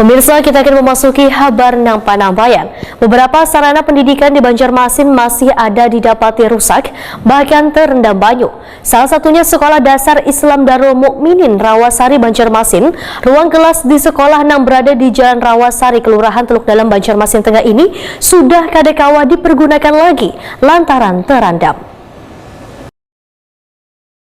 Pemirsa, kita akan memasuki kabar nang Panambayan. Beberapa sarana pendidikan di Banjarmasin masih ada didapati rusak, bahkan terendam banyu. Salah satunya Sekolah Dasar Islam Darul Mukminin Rawasari Banjarmasin. Ruang kelas di sekolah yang berada di Jalan Rawasari, Kelurahan Teluk Dalam, Banjarmasin Tengah ini sudah kadangkala dipergunakan lagi lantaran terendam.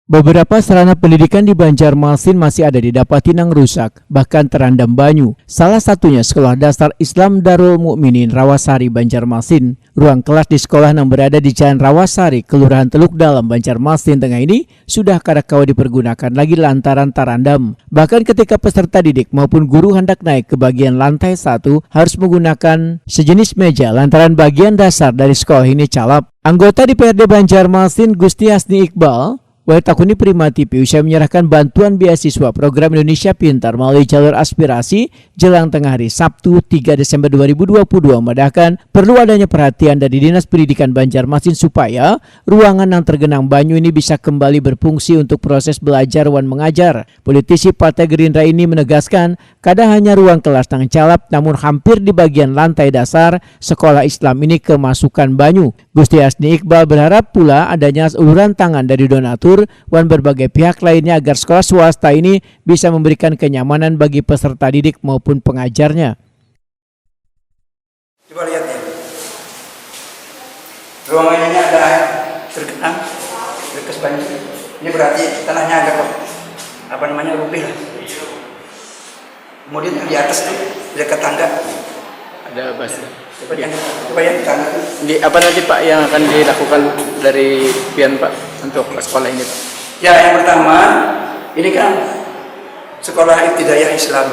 Beberapa sarana pendidikan di Banjarmasin masih ada didapati nang rusak, bahkan terendam banyu. Salah satunya Sekolah Dasar Islam Darul Mukminin Rawasari Banjarmasin. Ruang kelas di sekolah yang berada di Jalan Rawasari, Kelurahan Teluk Dalam, Banjarmasin Tengah ini sudah kadangkala dipergunakan lagi lantaran terendam. Bahkan ketika peserta didik maupun guru hendak naik ke bagian lantai 1 harus menggunakan sejenis meja lantaran bagian dasar dari sekolah ini calap. Anggota DPRD Banjarmasin Gusti Hasni Iqbal Takuni Prima TV usai menyerahkan bantuan beasiswa program Indonesia Pintar melalui jalur aspirasi jelang tengah hari Sabtu 3 Desember 2022 memandangkan perlu adanya perhatian dari Dinas Pendidikan Banjarmasin supaya ruangan yang tergenang banyu ini bisa kembali berfungsi untuk proses belajar dan mengajar. Politisi Partai Gerindra ini menegaskan kadang hanya ruang kelas yang calap namun hampir di bagian lantai dasar sekolah Islam ini kemasukan banyu. Gusti Hasni Iqbal berharap pula adanya uluran tangan dari donatur dan berbagai pihak lainnya agar sekolah swasta ini bisa memberikan kenyamanan bagi peserta didik maupun pengajarnya. Coba lihat ya, ruangan ini ada air tergenang, bekas banjir. Ini berarti tanahnya agak rupih lah. Kemudian yang di atas itu dekat tangga ada basah. Coba yang di tangga itu. Apa nanti Pak yang akan dilakukan dari PIAN Pak untuk sekolah ini Pak? Ya, yang pertama ini kan sekolah ibtidaiyah Islam,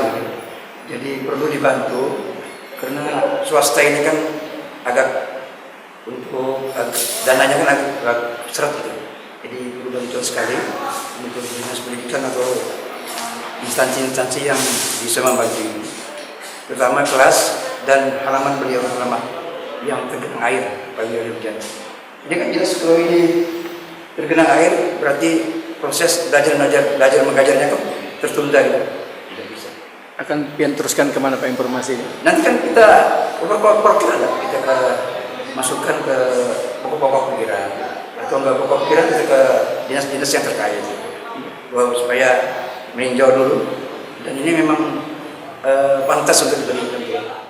jadi perlu dibantu karena swasta ini kan agak untuk dananya kan agak seret gitu. Jadi perlu bantuan sekali untuk dinas pendidikan atau instansi-instansi yang bisa membantu ini. Pertama kelas dan halaman beliau yang tergenang air pagi hari hujan. Ini kan jelas kalau ini tergenang air berarti proses belajar mengajarnya kan tertunda gitu. Tidak bisa. Akan PIAN teruskan kemana Pak informasinya? Nanti kan kita kita masukkan ke pokok-pokok pikiran atau enggak pokok pikiran kita ke dinas-dinas yang terkait supaya meninjau dulu dan ini memang pantas untuk diberikan.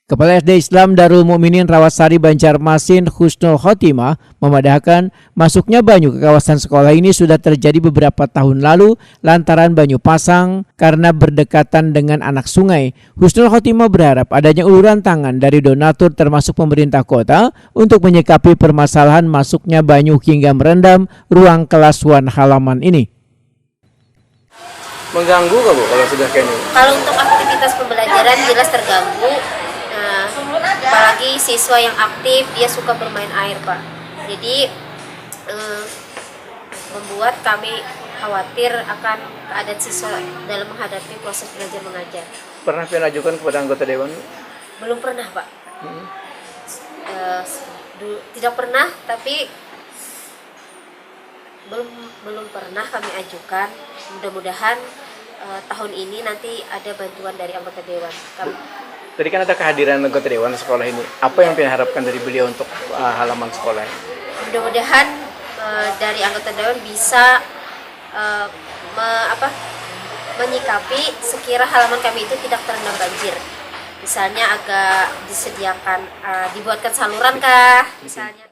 Kepala SD Islam Darul Mukminin Rawasari Banjarmasin Husnul Khotimah memadahkan masuknya banyu ke kawasan sekolah ini sudah terjadi beberapa tahun lalu lantaran banyu pasang karena berdekatan dengan anak sungai. Husnul Khotimah berharap adanya uluran tangan dari donatur termasuk pemerintah kota untuk menyikapi permasalahan masuknya banyu hingga merendam ruang kelas wan halaman ini. Mengganggu nggak Bu kalau sudah kayak ini? Kalau untuk aktivitas pembelajaran jelas terganggu. Apalagi siswa yang aktif dia suka bermain air Pak, jadi membuat kami khawatir akan keadaan siswa dalam menghadapi proses belajar mengajar. Pernah PIAN ajukan kepada anggota dewan? Belum pernah Pak. Tidak pernah, tapi belum pernah kami ajukan. Mudah-mudahan tahun ini nanti ada bantuan dari anggota dewan. Tadi kan ada kehadiran anggota dewan sekolah ini. Apa yang PIAN harapkan dari beliau untuk halaman sekolah? Mudah-mudahan dari anggota dewan bisa menyikapi sekira halaman kami itu tidak terendam banjir. Misalnya agak disediakan, dibuatkan saluran kah, misalnya.